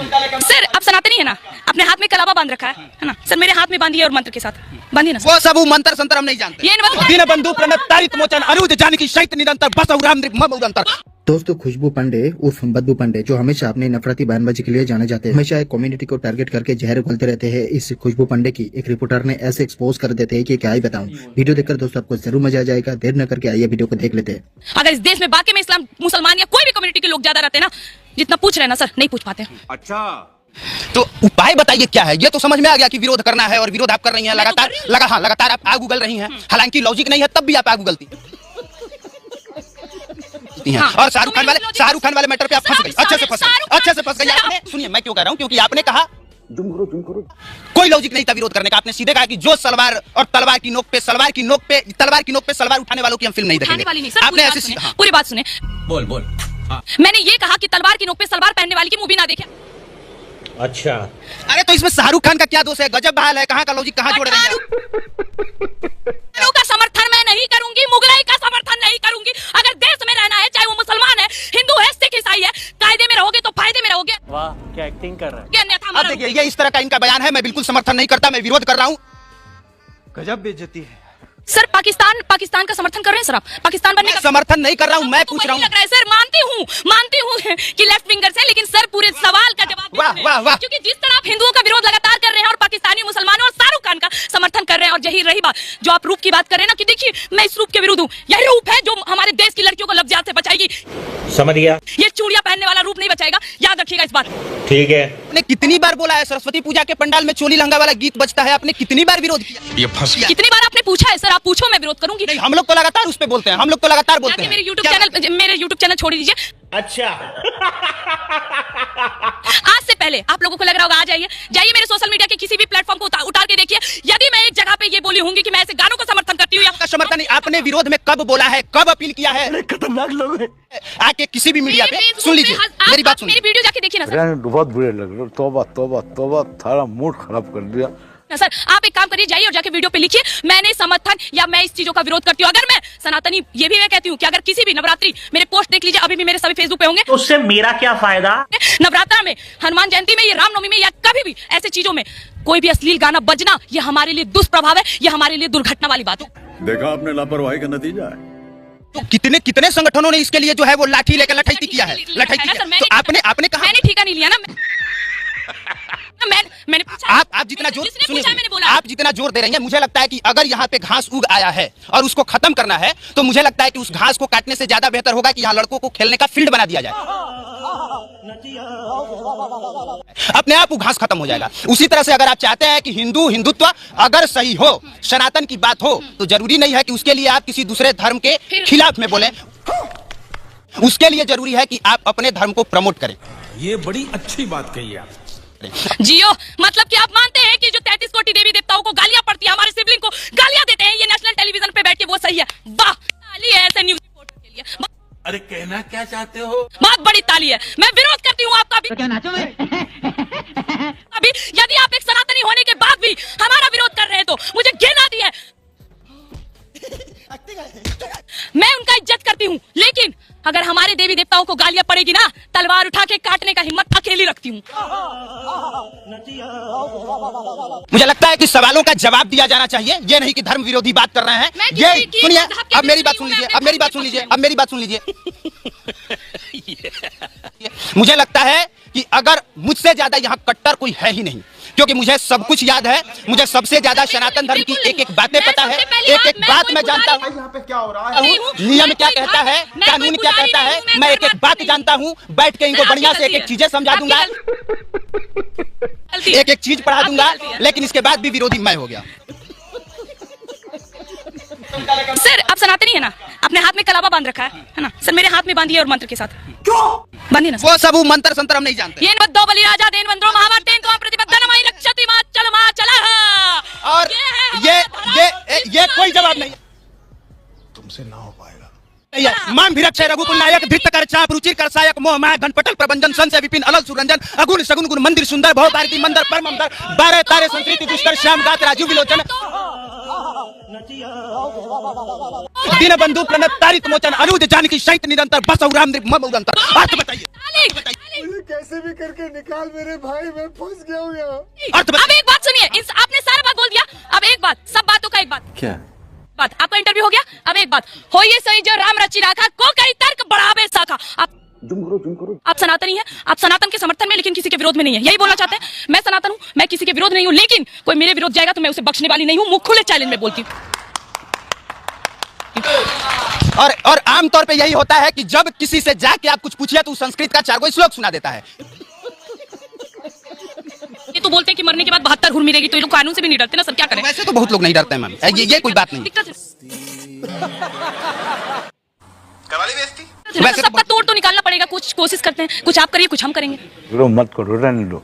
Sir आप सनातनी है ना, अपने हाथ में कलावा बांध रखा है ना सर, मेरे हाथ में बांधिए और मंत्र के साथ बांधिए ना। वो सब मंत्र संतर हम नहीं जानते। ये दीन बंधु प्रणत तारित मोचन अरुद जानकी शैत निरंतर बसव राम मम उदंतर। दोस्तों, खुशबू पांडे उर्फ बद्दू पांडे जो हमेशा अपनी नफरती बयानबाजी के लिए जाने जाते हैं, हमेशा एक कम्युनिटी को टारगेट करके जहर उगलते रहते हैं। इस खुशबू पांडे की एक रिपोर्टर ने ऐसे एक्सपोज कर देते हैं कि क्या ही बताऊं। वीडियो देखकर दोस्तों आपको जरूर मजा आ जाएगा। देर न करके आइए वीडियो को देख लेते हैं। अगर इस देश में बाकी में इस्लाम मुसलमान या कोई भी कम्युनिटी के लोग ज्यादा रहते हैं ना, जितना पूछ रहे हैं ना सर, नहीं पूछ पाते। अच्छा, तो उपाय बताइए क्या है? ये तो समझ में आ गया कि विरोध करना है और विरोध आप कर रही हैं लगातार। लगातार आप आग उगल रही हैं, हालांकि लॉजिक नहीं है तब भी आप आग उगलती हैं। और शाहरुख खान वाले मैटर पे आप फंस गई, अच्छे से फंस गई आपने। सुनिए, मैं क्यों कह रहा हूँ, क्योंकि आपने कहा कोई लॉजिक नहीं था विरोध करने का। आपने सीधे कहा कि जो सलवार और तलवार की नोक पे सलवार उठाने वालों की हम फिल्म नहीं देखेंगे। आपने ऐसे पूरी बात सुने। बोल। मैंने ये कहा कि तलवार की नोक पे सलवार पहनने वाली की मूवी ना देखे। अच्छा, अरे तो इसमें शाहरुख खान का क्या दोष है? गजब बहाल है, कहाँ का लॉजिक कहाँ जोड़ रहे हैं? का समर्थन मैं नहीं करूंगी, मुगलाई का समर्थन नहीं करूंगी। अगर देश में रहना है, चाहे वो मुसलमान है, हिंदू है, सिख ईसाई है, कायदे में रहोगे तो फायदे में रहोगे। वाह क्या एक्टिंग कर रहा है। अन्यथा अब देखिए, ये इस तरह का इनका बयान है। मैं बिल्कुल समर्थन नहीं करता, मैं विरोध कर रहा हूँ। गजब बेइज्जती है सर। पाकिस्तान का समर्थन कर रहे हैं सर आप? पाकिस्तान बनने का समर्थन नहीं कर रहा हूँ, मैं पूछ रहा हूँ। लग रहा है सर, मानती हूँ कि लेफ्ट विंगर से, लेकिन सर पूरे सवाल का जवाब वाह। क्योंकि जिस तरह आप हिंदुओं का विरोध लगातार कर रहे हैं और पाकिस्तानी मुसलमानों और शाहरुख खान का समर्थन कर रहे हैं, और यही रही बात जो आप रूप की बात कर रहे हैं ना, कि देखिए मैं इस रूप के विरुद्ध हूँ। यही रूप है जो हमारे देश की लड़कियों को लफ्ज़ियात से बचाएगी। समझ गया। ये चूड़ियां पहनने वाला रूप नहीं बचाएगा, याद रखिएगा इस बात। ठीक है। आपने कितनी बार बोला है सरस्वती पूजा के पंडाल में चोली लहंगा वाला गीत बजता है? आपने कितनी बार विरोध किया? ये फंस गया। कितनी बार आपने पूछा है सर? आप पूछो, मैं विरोध करूंगी। नहीं, हम लोग तो लगातार उस पे बोलते हैं, हम लोग तो लगातार बोलते हैं। मेरे यूट्यूब चैनल छोड़ दीजिए। अच्छा आज से पहले आप लोगों को लग रहा होगा, आ जाइए मेरे सोशल मीडिया के किसी भी प्लेटफॉर्म को उतार के देखिए। यदि मैं एक जगह पे ये बोली होंगी कि मैं ऐसे गानों का समर्थन करती हूँ, आपका समर्थन नहीं, आपने विरोध में कब बोला है, कब अपील किया है? खतरनाक लोग हैं। आके किसी भी मीडिया पे सुन लीजिए, मेरी बात सुनिए। मेरी वीडियो जाके देखिए ना सर। बहुत बुरे लग रहे। तौबा थारा मूड खराब कर दिया ना सर। आप एक काम करिए, जाइए और जाके वीडियो पे लिखिए मैंने समर्थन या मैं इस चीजों का विरोध करती हूँ। अगर मैं सनातनी, ये भी मैं कहती हूँ कि अगर किसी भी नवरात्रि, मेरे पोस्ट देख लीजिए, अभी भी मेरे सभी फेसबुक पे होंगे, तो उससे मेरा क्या फायदा? नवरात्रा में, हनुमान जयंती में, ये रामनवमी में, या कभी भी ऐसे चीजों में कोई भी अश्लील गाना बजना, ये हमारे लिए दुष्प्रभाव है, ये हमारे लिए दुर्घटना वाली बात है। देखा आपने लापरवाही का नतीजा है। तो कितने संगठनों ने इसके लिए जो है वो लाठी लेकर लठैती किया है। तो आपने कहा मैंने ठेका नहीं लिया ना। मैंने आप जितना जोर सुनिए, आप जितना जोर दे रही हैं, मुझे लगता है कि अगर यहाँ पे घास उग आया है और उसको खत्म करना है, तो मुझे लगता है कि उस घास को काटने से ज्यादा बेहतर होगा कि यहाँ लड़कों को खेलने का फील्ड बना दिया जाए। अपने आप वो घास खत्म हो जाएगा। उसी तरह से अगर आप चाहते हैं कि हिंदुत्व अगर सही हो, सनातन की बात हो, तो जरूरी नहीं है कि उसके लिए आप किसी दूसरे धर्म के खिलाफ में बोले। उसके लिए जरूरी है कि आप अपने धर्म को प्रमोट करें। ये बड़ी अच्छी बात कही आप। जियो, मतलब कि आप मानते हैं कि जो 33 कोटि देवी देवताओं को गालियां पड़ती है, हमारे सिबलिंग को गालियां देते हैं, ये नेशनल टेलीविजन पे बैठ के वो सही है। वाह, ताली है ऐसे न्यूज रिपोर्टर के लिए। अरे कहना क्या चाहते हो? बहुत बड़ी ताली है। मैं विरोध करती हूँ आपका भी। तो क्या नाचो मैं? अभी यदि आप एक सनातनी होने के बाद भी हमारा विरोध कर रहे हैं, तो मुझे घृणा आती है। मैं उनका इज्जत करती हूँ, लेकिन अगर हमारे देवी देवताओं को गालियां पड़ेगी ना, तलवार उठा के काटने का हिम्मत अकेली रखती हूँ। मुझे लगता है कि सवालों का जवाब दिया जाना चाहिए, ये नहीं कि धर्म विरोधी बात कर रहे हैं। ये सुनिए, अब मेरी बात सुन लीजिए। मुझे लगता है कि अगर मुझसे ज्यादा यहाँ कट्टर कोई है ही नहीं, क्योंकि मुझे सब कुछ याद है। मुझे सबसे ज्यादा सनातन धर्म की एक बातें पता है, एक बात मैं जानता हूँ। यहाँ पे क्या हो रहा है, नियम क्या कहता है, कानून क्या कहता है, मैं एक बात जानता हूँ। बैठ के इनको बढ़िया से एक चीजें समझा दूंगा, एक चीज पढ़ा दूंगा, लेकिन इसके बाद भी विरोधी मैं हो गया। सर आप सनातनी है ना, अपने हाथ में कलावा बांध रखा है ना सर, मेरे हाथ में बांधिए और मंत्र के साथ बांधिए ना। वो सब मंत्र संतर हम नहीं जानते। ये बद्दो बलि राजा देन वंद्रो महाभारत तेन तो प्रतिबद्ध नमः रक्षति मा चला। और ये कोई जवाब नहीं, तुमसे ना हो पाएगा। मां भिरक्षय रघुकुल नायक धृत कर चाप रुचिर कर सायक मोह माया घनपटल प्रबंधन संशय विपिन अलल सुरंजन अगुण सगुण गुण मंदिर सुंदर भव भारती मंदर परम अंदर 12 तारे संस्कृति दुष्कर श्याम गात राजू विलोचन। दीनबंधु प्रणत तारित मोचन अनुज जानकी सहित निरंतर बस और राम मम उदंतर। अर्थ बताइए, मुझे कैसे भी करके निकाल मेरे भाई, मैं फंस गया हूँ यहाँ। अर्थ अब एक बात सुनिए, आपने सारा बात बोल दिया, अब एक बात, सब बातों का एक बात क्या बात, आपका इंटरव्यू हो गया, अब एक बात हो ये सही जो राम रचि राखा को कई तर्क बढ़ावे साखा। आप सनातनी है, आप सनातन के समर्थन में लेकिन किसी के विरोध में नहीं है, यही बोलना चाहते हैं। मैं सनातन हूँ, मैं किसी के विरोध नहीं हूँ, लेकिन कोई मेरे विरोध जाएगा तो मैं उसे बख्शने वाली नहीं हूँ। मुख खुले चैलेंज में बोलती हूँ। और आमतौर पे यही होता है कि जब किसी से जाके आप कुछ पूछिए तो संस्कृत का 4 कोई श्लोक सुना देता है। ये तो बोलते हैं कि मरने के बाद 72 हुर मिलेगी, तो ये लोग कानून से भी नहीं डरते ना सर, क्या करें। वैसे तो बहुत लोग नहीं डरते हैं मैम, ये कोई बात नहीं। दिक्कत है करवाली बेइज्जती? सबका तोड़ तो निकालना पड़ेगा, कुछ कोशिश करते हैं, कुछ आप करिए कुछ हम करेंगे। मत करो, रहने दो।